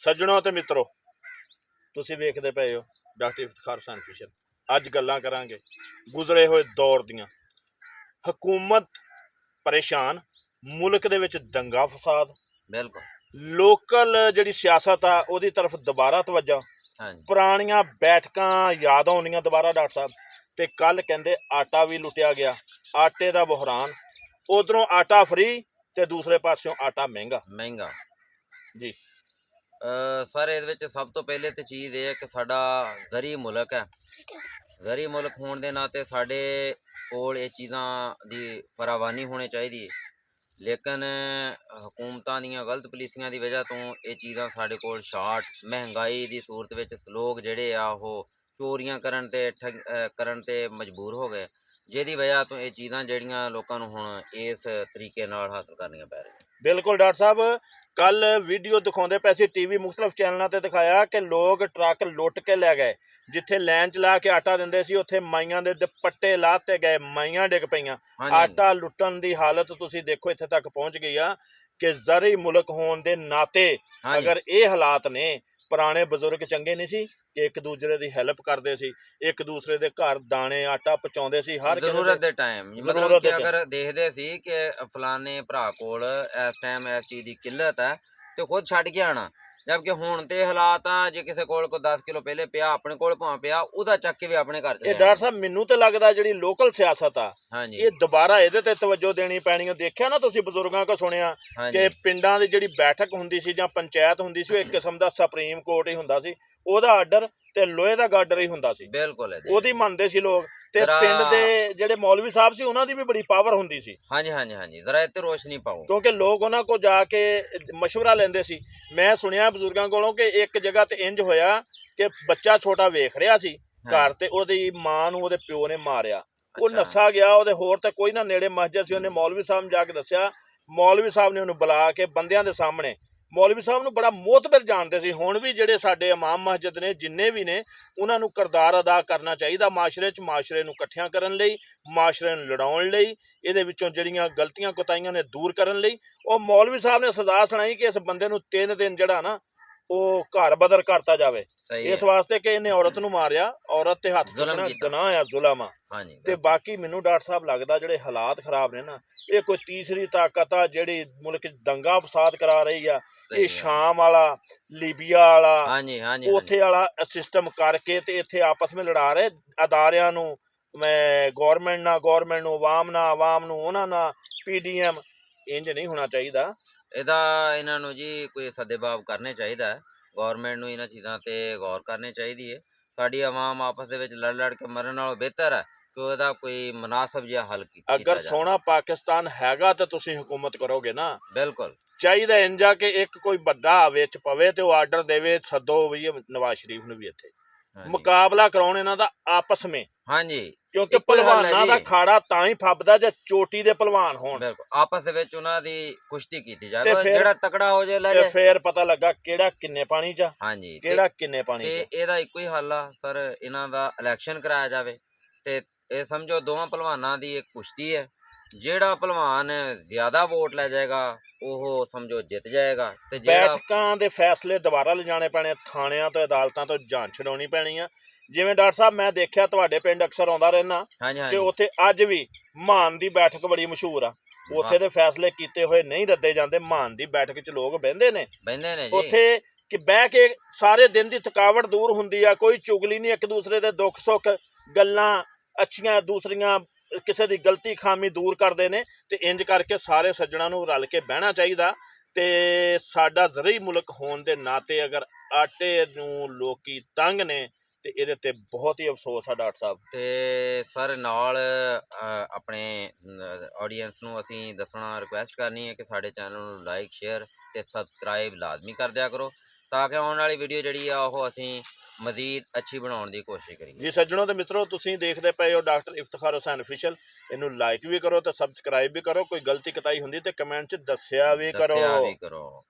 सज्जणों ते मित्रों, तुसीं वेखदे पए हो डॉक्टर इफ्तिखार हुसैन ऑफिशियल। अज गल्लां करांगे गुजरे हुए दौर दियां। हुकूमत परेशान, मुल्क दे विच दंगा फसाद, बिल्कुल लोकल जिहड़ी सियासत आ उहदी तरफ दोबारा तवज्जो, हाँ पुरानियां बैठकां याद आउणियां दोबारा डॉक्टर साहब। ते कल कहंदे आटा भी लुटिया गया, आटे दा बुहरान। उधरों आटा फ्री ते दूसरे पासों आटा महंगा जी। सर ये सब तो पहले तो चीज़ ये है कि साडा ज़री मुल्क है। ज़री मुल्क होने के नाते साडे कोल ये चीज़ां दी फरावानी होनी चाहिए, लेकिन हुकूमतां दियां गलत पॉलिसियां की वजह तो ये चीज़ां साडे कोल शार्ट, महंगाई की सूरत विच लोग जिहड़े आ ओह चोरियां करन ते मजबूर हो गए, जिहदी वजह तो ये चीज़ां जिहड़ियां लोकां नूं हुण इस तरीके नाल हासिल करनियां पै रहीआं। बिल्कुल डॉक्टर साहब, कल वीडियो दिखाते पे सी, टीवी मुख्तलिफ चैनलों पर दिखाया कि लोग ट्रक लुट के लै गए। जिथे लैन च ला के आटा दिंदे सी उत्थे माइयां दे दुपट्टे लाते गए, माइयां डिग पईयां। हाँ जी, हाँ जी, आटा लुटन की हालत तुसीं देखो इत्थे तक पहुँच गई आ कि ज़री मुल्क होने के नाते हाँ जी। अगर ये हालात ने, पुराने बजुर्ग चंगे नहीं सी कि एक दूसरे की हैल्प करते सी, एक दूसरे के घर दाने आटा पहुँचाते सी हर किसी जरूरत दे दे टाइम, मतलब जरूरत कि दे टाइम। अगर देखते सी कि फलाने भरा कोल इस टाइम इस चीज़ की किल्लत है तो खुद छड्ड के आना। जबकि हुण ते हालात आ जे किसी कोल कोई 10 किलो पहले पिया अपने कोल भावें पिया उहदा चक के भी अपने घर च ये ले डॉक्टर आना। साहब मैनू तो लगता जी लोकल सियासत आ, हाँ जी, ये दोबारा ये तवज्जो देनी पैनी है। देखिया ना तुसीं बजुर्गों को सुनिया हाँ कि जी, पिंडां दी जिहड़ी बैठक हुंदी सी जां पंचायत हुंदी सी, एक किस्म दा सुप्रीम कोर्ट ही हुंदा सी। ओहदा आर्डर ते लोहे दा गार्डर ही हुंदा सी, बिल्कुल है जी। ओहदी मनदे सी लोग। ते जरा पिंड दे जिहड़े मौलवी साहब सी उन्हां दी भी बड़ी पावर हुंदी सी, हाँ जी, हाँ जी, हाँ जी, जरा इत्ते रोशनी पाओ। क्योंकि लोग उन्हां को जाके मशवरा लेंदे सी। मैं सुनिया बजुर्गों कोलों कि एक जगह ते इंज होया कि बच्चा छोटा वेख रिहा सी हाँ घर, जी, ते ओहदी मां नूं ओहदे प्यो ने मारिया। ਉਹ अच्छा, ਨੱਸਾ ਗਿਆ, ਉਹਦੇ ਹੋਰ ਤੇ ਕੋਈ ਨਾ ਨੇੜੇ ਮਸਜਿਦ ਸੀ। ਉਹਨੇ ਮੌਲਵੀ ਸਾਹਿਬ ਨੂੰ ਜਾ ਕੇ ਦੱਸਿਆ, ਮੌਲਵੀ ਸਾਹਿਬ ਨੇ ਉਹਨੂੰ ਬੁਲਾ ਕੇ ਬੰਦਿਆਂ ਦੇ ਸਾਹਮਣੇ, ਮੌਲਵੀ ਸਾਹਿਬ ਨੂੰ ਬੜਾ ਮੋਤਬਰ ਜਾਣਦੇ ਸੀ। ਹੁਣ ਵੀ ਜਿਹੜੇ ਸਾਡੇ ਇਮਾਮ ਮਸਜਿਦ ਨੇ ਜਿੰਨੇ ਵੀ ਨੇ, ਉਹਨਾਂ ਨੂੰ ਕਿਰਦਾਰ ਅਦਾ ਕਰਨਾ ਚਾਹੀਦਾ ਮਾਸ਼ਰੇ 'ਚ, ਮਾਸ਼ਰੇ ਨੂੰ ਇਕੱਠਿਆਂ ਕਰਨ ਲਈ, ਮਾਸ਼ਰੇ ਨੂੰ ਲੜਾਉਣ ਲਈ, ਇਹਦੇ ਵਿੱਚੋਂ ਜਿਹੜੀਆਂ ਗਲਤੀਆਂ ਕੁਤਾਹੀਆਂ ਨੇ ਦੂਰ ਕਰਨ ਲਈ। ਉਹ ਮੌਲਵੀ ਸਾਹਿਬ ਨੇ ਸਜ਼ਾ ਸੁਣਾਈ ਕਿ ਇਸ ਬੰਦੇ ਨੂੰ 3 ਦਿਨ ਜਿਹੜਾ ਨਾ ਉਹ ਘਰ ਬਦਰ ਕਰਤਾ ਜਾਵੇ, सही ਇਸ है, ਵਾਸਤੇ ਕਿ ਇਹਨੇ ਔਰਤ ਨੂੰ ਮਾਰਿਆ। ਔਰਤ ਤੇ ਹੱਥ जुल्म ਚੁੱਕਣਾ किया। ਗੁਨਾਹ ਆ, ਜ਼ੁਲਮ ਆ। हाँ जी, ਤੇ बिल्कुल ਬਾਕੀ ਮੈਨੂੰ ਡਾਕਟਰ ਸਾਹਿਬ ਲੱਗਦਾ ਜਿਹੜੇ ਹਾਲਾਤ ਖਰਾਬ ਨੇ ਨਾ, ਇਹ ਕੋਈ ਤੀਸਰੀ ਤਾਕਤ ਆ ਜਿਹੜੀ ਮੁਲਕ 'ਚ ਦੰਗਾ ਫਸਾਦ ਕਰਾ ਰਹੀ ਆ। ਇਹ सही है। ਸ਼ਾਮ ਵਾਲਾ, ਲੀਬੀਆ ਵਾਲਾ, हाँ जी, हाँ जी, हाँ जी, ਉੱਥੇ ਵਾਲਾ ਸਿਸਟਮ ਕਰਕੇ ਤੇ ਇੱਥੇ ਆਪਸ ਵਿੱਚ ਲੜਾ ਰਹੇ ਅਦਾਰਿਆਂ ਨੂੰ। ਮੈਂ ਗੌਰਮੈਂਟ ਨੂੰ, ਆਵਾਮ ਨੂੰ, ਉਹਨਾਂ ਨਾਲ PDM। ਇੰਜ ਨਹੀਂ ਹੋਣਾ ਚਾਹੀਦਾ। ਇਹਦਾ ਇਹਨਾਂ ਨੂੰ ਜੀ ਕੋਈ ਸੱਦੇਬਾਬ ਕਰਨੇ ਚਾਹੀਦਾ ਹੈ। ਗੌਰਮੈਂਟ ਨੂੰ ਇਹਨਾਂ ਚੀਜ਼ਾਂ ਤੇ ਗੌਰ ਕਰਨੀ ਚਾਹੀਦੀ ਹੈ। ਸਾਡੀ ਆਵਾਮ ਆਪਸ ਦੇ ਵਿੱਚ ਲੜ ਕੇ ਮਰਨ ਨਾਲੋਂ ਬਿਹਤਰ ਹੈ ਕਿ ਉਹਦਾ ਕੋਈ ਮੁਨਾਸਬ ਜਿਹਾ ਹੱਲ ਕੀਤਾ ਅਗਰ ਜਾਵੇ। ਸੋਹਣਾ ਪਾਕਿਸਤਾਨ ਹੈਗਾ ਤਾਂ ਤੁਸੀਂ ਹੁਕੂਮਤ ਕਰੋਗੇ ਨਾ। ਬਿਲਕੁਲ ਚਾਹੀਦਾ ਇੰਜ ਆ ਕਿ ਇੱਕ ਕੋਈ ਵੱਡਾ ਵਿੱਚ ਪਵੇ ਤੇ ਉਹ ਆਰਡਰ ਦੇਵੇ, ਸੱਦੋ ਵੀ ਨਵਾਜ਼ ਸ਼ਰੀਫ ਨੂੰ ਵੀ ਇੱਥੇ ਹਾਂਜੀ, ਮੁਕਾਬਲਾ ਕਰਾਉਣ ਇਹਨਾਂ ਦਾ ਆਪਸ ਵਿੱਚ। ਹਾਂਜੀ, ਕਿਉਂਕਿ ਇੱਕੋ ਹੀ ਹੱਲ ਹੈ ਪਹਿਲਵਾਨਾਂ ਦਾ ਜੀ। ਖਾੜਾ ਤਾਂ ਹੀ ਫੱਬਦਾ ਜੇ ਚੋਟੀ ਦੇ ਪਹਿਲਵਾਨ ਹੋਣ, ਬਿਲਕੁਲ ਆਪਸ ਦੇ ਵਿੱਚ ਉਹਨਾਂ ਦੀ ਕੁਸ਼ਤੀ ਕੀਤੀ ਤੇ ਜਾਵੇ, ਫਿਰ ਜਿਹੜਾ ਤਕੜਾ ਹੋ ਜਾਏ ਲੈ ਤੇ ਜਾਏ। ਫੇਰ ਪਤਾ ਲੱਗਾ ਕਿਹੜਾ ਕਿੰਨੇ ਪਾਣੀ 'ਚ ਆ, ਹਾਂਜੀ ਕਿਹੜਾ ਕਿੰਨੇ ਪਾਣੀ 'ਚ ਤੇ ਆ। ਇਹਦਾ ਇੱਕੋ ਹੀ ਹੱਲ ਆ ਸਰ, ਇਹਨਾਂ ਦਾ ਇਲੈਕਸ਼ਨ ਕਰਾਇਆ ਜਾਵੇ ਤੇ ਇਹ ਸਮਝੋ ਦੋਵਾਂ ਪਹਿਲਵਾਨਾਂ ਦੀ ਇੱਕ ਕੁਸ਼ਤੀ ਹੈ। ਜਿਹੜਾ ਪਹਿਲਵਾਨ ਜ਼ਿਆਦਾ ਵੋਟ ਲੈ ਜਾਏਗਾ ਉਹ ਸਮਝੋ ਜਿੱਤ ਜਾਏਗਾ, ਤੇ ਜਿਹੜਾ ਬੈਠਕਾਂ ਦੇ ਫੈਸਲੇ ਦੁਬਾਰਾ ਲਿਜਾਣੇ ਪੈਣੇ, ਥਾਣਿਆਂ ਤੋਂ ਅਦਾਲਤਾਂ ਤੋਂ ਜਾਂਚ ਛਡਾਉਣੀ ਪੈਣੀ ਆ। ਜਿਵੇਂ ਡਾਕਟਰ ਸਾਹਿਬ ਮੈਂ ਦੇਖਿਆ ਤੁਹਾਡੇ ਪਿੰਡ ਅਕਸਰ ਆਉਂਦਾ ਰਹਿਣਾ ਹਾਂਜੀ, ਕਿ ਹਾਂਜੀ, ਉੱਥੇ ਅੱਜ ਵੀ ਮਾਨ ਦੀ ਬੈਠਕ ਬੜੀ ਮਸ਼ਹੂਰ ਆ। ਉੱਥੇ ਦੇ ਫੈਸਲੇ ਕੀਤੇ ਹੋਏ ਨਹੀਂ ਰੱਦੇ ਜਾਂਦੇ। ਮਾਨ ਦੀ ਬੈਠਕ 'ਚ ਲੋਕ ਬਹਿੰਦੇ ਨੇ, ਬਹਿੰਦੇ ਨੇ ਜੀ। ਉੱਥੇ ਕਿ ਬਹਿ ਕੇ ਸਾਰੇ ਦਿਨ ਦੀ ਥਕਾਵਟ ਦੂਰ ਹੁੰਦੀ ਆ। ਕੋਈ ਚੁਗਲੀ ਨਹੀਂ, ਇੱਕ ਦੂਸਰੇ ਦੇ ਦੁੱਖ ਸੁੱਖ, ਗੱਲਾਂ ਅੱਛੀਆਂ ਦੂਸਰੀਆਂ, ਕਿਸੇ ਦੀ ਗਲਤੀ ਖਾਮੀ ਦੂਰ ਕਰਦੇ ਨੇ। ਤੇ ਇੰਜ ਕਰਕੇ ਸਾਰੇ ਸੱਜਣਾਂ ਨੂੰ ਰਲ ਕੇ ਬਹਿਣਾ ਚਾਹੀਦਾ। ਤੇ ਸਾਡਾ ਜ਼ਰਈ ਮੁਲਕ ਹੋਣ ਦੇ ਨਾਤੇ ਅਗਰ ਆਟੇ ਨੂੰ ਲੋਕੀ ਤੰਗ ਨੇ ਤੇ ਇਹਦੇ ਤੇ ਬਹੁਤ ਹੀ ਅਫਸੋਸ ਆ ਡਾਕਟਰ ਸਾਹਿਬ। ਤੇ ਸਰ ਨਾਲ ਆਪਣੇ ਆਡੀਅנס ਨੂੰ ਅਸੀਂ ਦੱਸਣਾ ਰਿਕੁਐਸਟ ਕਰਨੀ ਹੈ ਕਿ ਸਾਡੇ ਚੈਨਲ ਨੂੰ ਲਾਈਕ, ਸ਼ੇਅਰ ਤੇ ਸਬਸਕ੍ਰਾਈਬ ਲਾਜ਼ਮੀ ਕਰ ਦਿਆ ਕਰੋ, ਤਾਂ ਕਿ ਆਉਣ ਵਾਲੀ ਵੀਡੀਓ ਜਿਹੜੀ ਆ ਉਹ ਅਸੀਂ ਮਜ਼ੀਦ ਅੱਛੀ ਬਣਾਉਣ ਦੀ ਕੋਸ਼ਿਸ਼ ਕਰੀਏ। ਜੀ ਸੱਜਣੋ ਤੇ ਮਿੱਤਰੋ, ਤੁਸੀਂ ਦੇਖਦੇ ਪਏ ਹੋ ਡਾਕਟਰ ਇਫਤਿਖਾਰ ਹੁਸੈਨ ਆਫੀਸ਼ੀਅਲ। ਇਹਨੂੰ ਲਾਈਕ ਵੀ ਕਰੋ ਤੇ ਸਬਸਕ੍ਰਾਈਬ ਵੀ ਕਰੋ। ਕੋਈ ਗਲਤੀ ਕਤਾਈ ਹੁੰਦੀ ਤੇ ਕਮੈਂਟ 'ਚ ਦੱਸਿਆ ਵੀ ਕਰੋ।